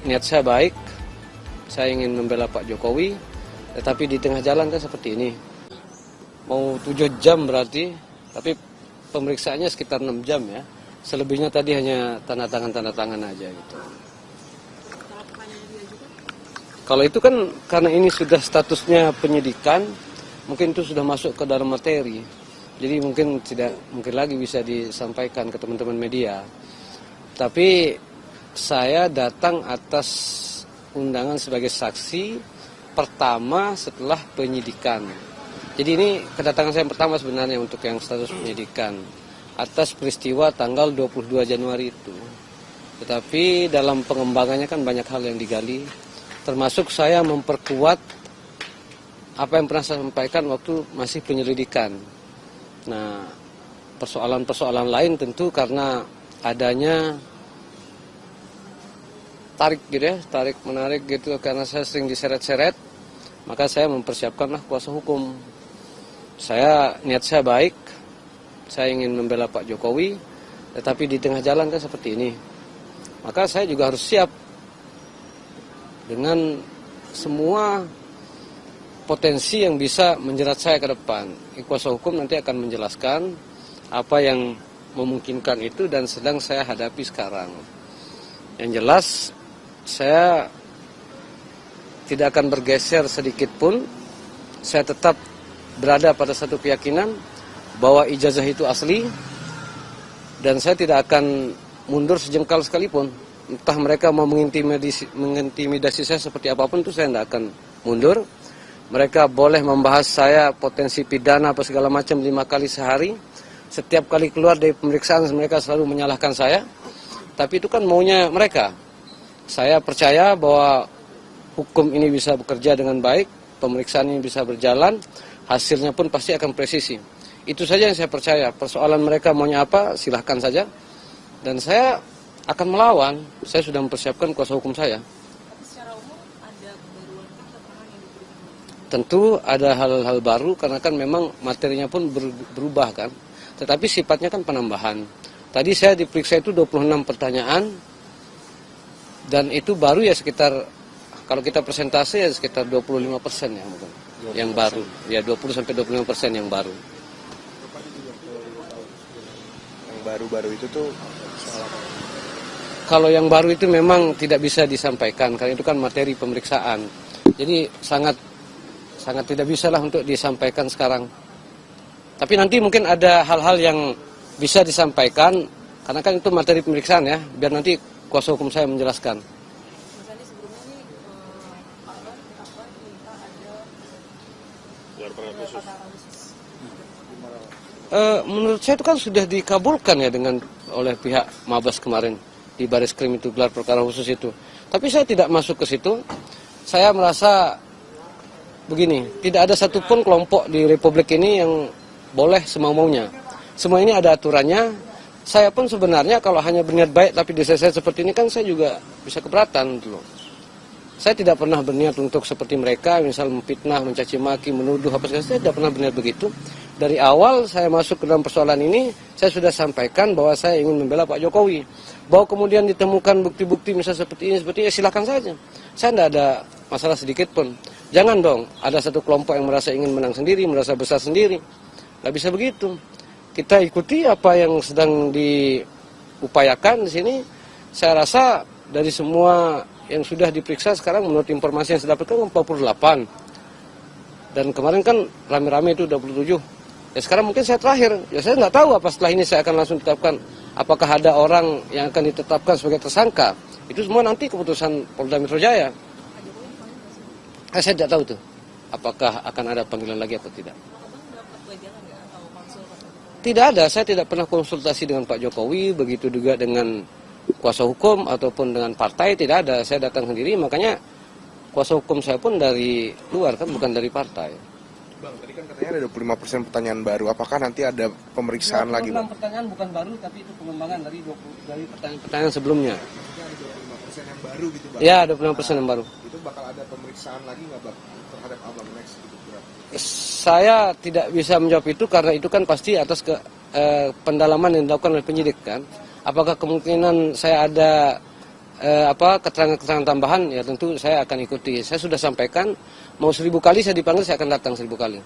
Niat saya baik, saya ingin membela Pak Jokowi, tetapi di tengah jalan kan seperti ini. Mau 7 jam berarti, tapi pemeriksaannya sekitar 6 jam ya. Selebihnya tadi hanya tanda tangan aja gitu. Kalau itu kan karena ini sudah statusnya penyidikan, mungkin itu sudah masuk ke dalam materi. Jadi mungkin tidak mungkin lagi bisa disampaikan ke teman-teman media. Tapi saya datang atas undangan sebagai saksi pertama setelah penyidikan. Jadi ini kedatangan saya pertama sebenarnya untuk yang status penyidikan atas peristiwa tanggal 22 Januari itu. Tetapi dalam pengembangannya kan banyak hal yang digali, termasuk saya memperkuat apa yang pernah saya sampaikan waktu masih penyelidikan. Nah, persoalan-persoalan lain tentu karena adanya tarik menarik gitu, karena saya sering diseret-seret, maka saya mempersiapkanlah kuasa hukum. Niat saya baik, saya ingin membela Pak Jokowi, tetapi di tengah jalan kan seperti ini. Maka saya juga harus siap dengan semua potensi yang bisa menjerat saya ke depan. Kuasa hukum nanti akan menjelaskan apa yang memungkinkan itu dan sedang saya hadapi sekarang. Yang jelas, saya tidak akan bergeser sedikit pun. Saya tetap berada pada satu keyakinan bahwa ijazah itu asli, dan saya tidak akan mundur sejengkal sekalipun. Entah mereka mau mengintimidasi saya seperti apapun, itu saya tidak akan mundur. Mereka boleh membahas saya potensi pidana apa segala macam 5 kali sehari. Setiap kali keluar dari pemeriksaan mereka selalu menyalahkan saya. Tapi itu kan maunya mereka. Saya percaya bahwa hukum ini bisa bekerja dengan baik, pemeriksaan ini bisa berjalan, hasilnya pun pasti akan presisi. Itu saja yang saya percaya. Persoalan mereka maunya apa, silahkan saja. Dan saya akan melawan. Saya sudah mempersiapkan kuasa hukum saya. Tapi secara umum ada kebaruan keterangan yang diberikan? Tentu ada hal-hal baru karena kan memang materinya pun berubah kan. Tetapi sifatnya kan penambahan. Tadi saya diperiksa itu 26 pertanyaan. Dan itu baru ya sekitar, kalau kita presentasi ya sekitar 25% ya mungkin. Yang baru, ya 20-25% yang baru. Yang baru-baru itu tuh kalau yang baru itu memang tidak bisa disampaikan karena itu kan materi pemeriksaan. Jadi sangat tidak bisa lah untuk disampaikan sekarang. Tapi nanti mungkin ada hal-hal yang bisa disampaikan karena kan itu materi pemeriksaan ya, biar nanti kuasa hukum saya menjelaskan. Mas Andi, sebelumnya nih Pak Ron minta ada gelar perkara khusus. Menurut saya itu kan sudah dikabulkan ya oleh pihak Mabes kemarin di Baris Krim itu, gelar perkara khusus itu. Tapi saya tidak masuk ke situ. Saya merasa begini, tidak ada satupun kelompok di Republik ini yang boleh semau-maunya. Semua ini ada aturannya. Saya pun sebenarnya kalau hanya berniat baik tapi diselesaikan seperti ini kan saya juga bisa keberatan gitu loh. Saya tidak pernah berniat untuk seperti mereka, misal memfitnah, mencaci maki, menuduh apa segala. Saya tidak pernah berniat begitu. Dari awal saya masuk ke dalam persoalan ini, saya sudah sampaikan bahwa saya ingin membela Pak Jokowi. Bahwa kemudian ditemukan bukti-bukti misal seperti ini, silakan saja. Saya tidak ada masalah sedikit pun. Jangan dong ada satu kelompok yang merasa ingin menang sendiri, merasa besar sendiri. Nggak bisa begitu. Kita ikuti apa yang sedang diupayakan di sini. Saya rasa dari semua yang sudah diperiksa sekarang menurut informasi yang saya dapatkan 48. Dan kemarin kan rame-rame itu 27. Ya sekarang mungkin saya terakhir. Ya saya nggak tahu apa setelah ini saya akan langsung tetapkan. Apakah ada orang yang akan ditetapkan sebagai tersangka. Itu semua nanti keputusan Polda Metro Jaya. Saya tidak tahu tuh. Apakah akan ada panggilan lagi atau tidak. Tidak ada, saya tidak pernah konsultasi dengan Pak Jokowi, begitu juga dengan kuasa hukum ataupun dengan partai, tidak ada. Saya datang sendiri, makanya kuasa hukum saya pun dari luar kan, bukan dari partai. Bang, tadi kan katanya ada 25% pertanyaan baru, apakah nanti ada pemeriksaan lagi? 26 pertanyaan bukan baru, tapi itu pengembangan dari pertanyaan sebelumnya. Jadi ada 25% yang baru gitu Bang? Ya, 26% yang baru. Itu bakal ada pemeriksaan lagi nggak Bang, terhadap Abang next gitu? Saya tidak bisa menjawab itu karena itu kan pasti atas pendalaman yang dilakukan oleh penyidik kan. Apakah kemungkinan saya ada keterangan-keterangan tambahan, ya tentu saya akan ikuti. Saya sudah sampaikan, mau 1000 kali saya dipanggil, saya akan datang 1000 kali.